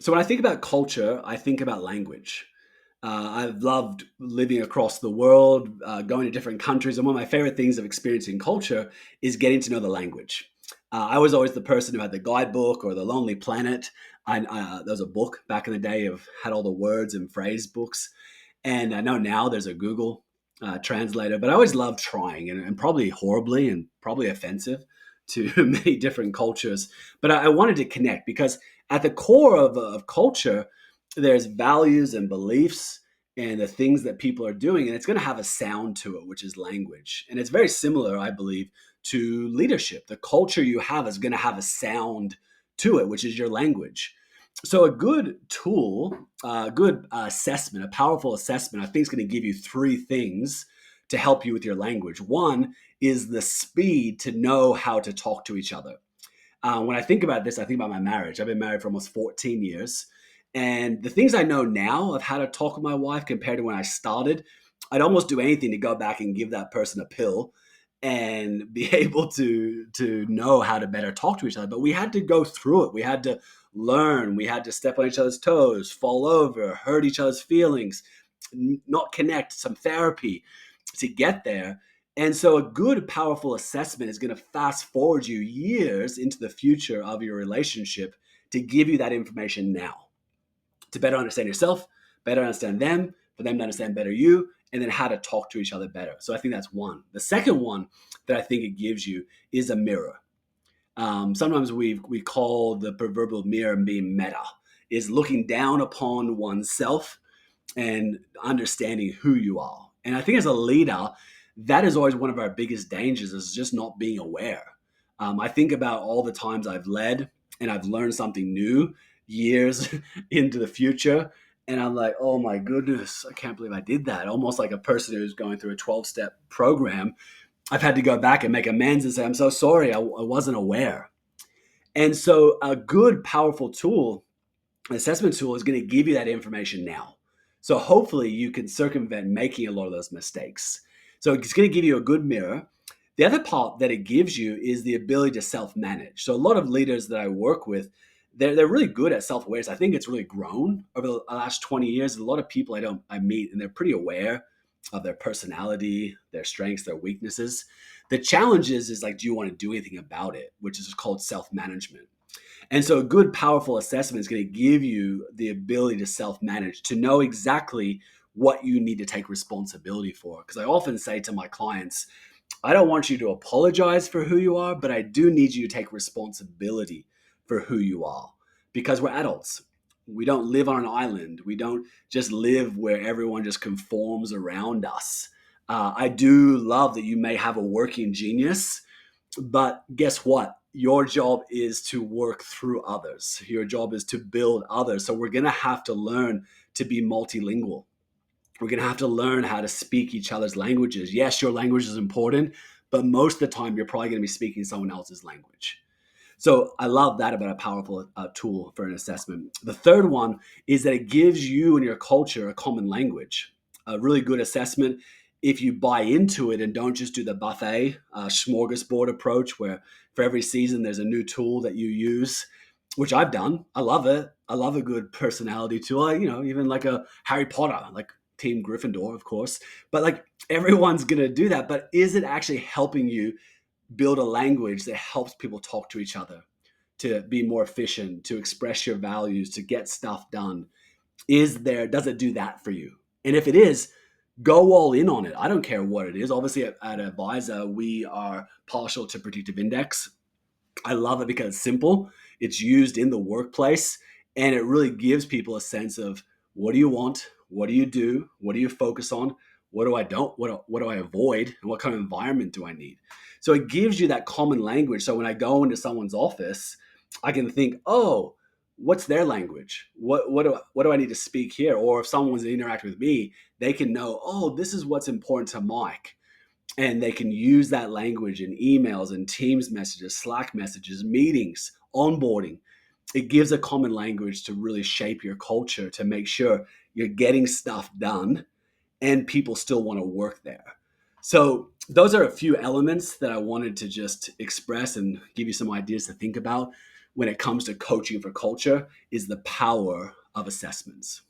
So when I think about culture, I think about language. I've loved living across the world, going to different countries, and one of my favorite things of experiencing culture is getting to know the language. I was always the person who had the guidebook or the Lonely Planet. There was a book back in the day of had all the words and phrase books, and I know now there's a Google translator. But I always loved trying, and probably horribly and probably offensive to many different cultures. But I wanted to connect because at the core of culture, there's values and beliefs and the things that people are doing, and it's going to have a sound to it, which is language. And it's very similar, I believe, to leadership. The culture you have is going to have a sound to it, which is your language. So a good tool, a good assessment, a powerful assessment, I think is going to give you three things to help you with your language. One is the speed to know how to talk to each other. When I think about this, I think about my marriage. I've been married for almost 14 years. And the things I know now of how to talk with my wife compared to when I started, I'd almost do anything to go back and give that person a pill and be able to know how to better talk to each other. But we had to go through it. We had to learn. We had to step on each other's toes, fall over, hurt each other's feelings, not connect, some therapy to get there. And so a good, powerful assessment is going to fast forward you years into the future of your relationship to give you that information now to better understand yourself, better understand them, for them to understand better you, and then how to talk to each other better. So I think that's one. The second one that I think it gives you is a mirror. Sometimes we call the proverbial mirror being meta, is looking down upon oneself and understanding who you are. And I think as a leader, that is always one of our biggest dangers is just not being aware. I think about all the times I've led and I've learned something new years into the future. And I'm like, oh my goodness, I can't believe I did that. Almost like a person who's going through a 12-step program. I've had to go back and make amends and say, I'm so sorry, I wasn't aware. And so a good, powerful tool, assessment tool, is going to give you that information now. So hopefully you can circumvent making a lot of those mistakes. So it's going to give you a good mirror. The other part that it gives you is the ability to self-manage. So a lot of leaders that I work with, they're really good at self-awareness. I think it's really grown over the last 20 years. A lot of people I meet, and they're pretty aware of their personality, their strengths, their weaknesses. The challenge is like, do you want to do anything about it? Which is called self-management. And so a good, powerful assessment is going to give you the ability to self-manage, to know exactly what you need to take responsibility for. Because I often say to my clients, I don't want you to apologize for who you are, but I do need you to take responsibility for who you are because we're adults. We don't live on an island. We don't just live where everyone just conforms around us. I do love that you may have a working genius, but guess what? Your job is to work through others. Your job is to build others. So we're going to have to learn to be multilingual. We're going to have to learn how to speak each other's languages. Yes, your language is important, but most of the time you're probably going to be speaking someone else's language. So I love that about a powerful tool for an assessment. The third one is that it gives you and your culture a common language. A really good assessment, if you buy into it and don't just do the buffet smorgasbord approach where for every season there's a new tool that you use, which I've done. I love it. I love a good personality tool. Even like a Harry Potter, like Team Gryffindor, of course. But like everyone's going to do that. But is it actually helping you build a language that helps people talk to each other, to be more efficient, to express your values, to get stuff done? Does it do that for you? And if it is, go all in on it. I don't care what it is. Obviously at Advisor, we are partial to predictive index. I love it because it's simple. It's used in the workplace and it really gives people a sense of what do you want? What do you do? What do you focus on? What do I don't? What do I avoid? And what kind of environment do I need? So it gives you that common language. So when I go into someone's office, I can think, oh, what's their language? What do I need to speak here? Or if someone's interacting with me, they can know, oh, this is what's important to Mike, and they can use that language in emails and Teams messages, Slack messages, meetings, onboarding. It gives a common language to really shape your culture to make sure you're getting stuff done and people still want to work there. So those are a few elements that I wanted to just express and give you some ideas to think about. when it comes to coaching for culture is the power of assessments.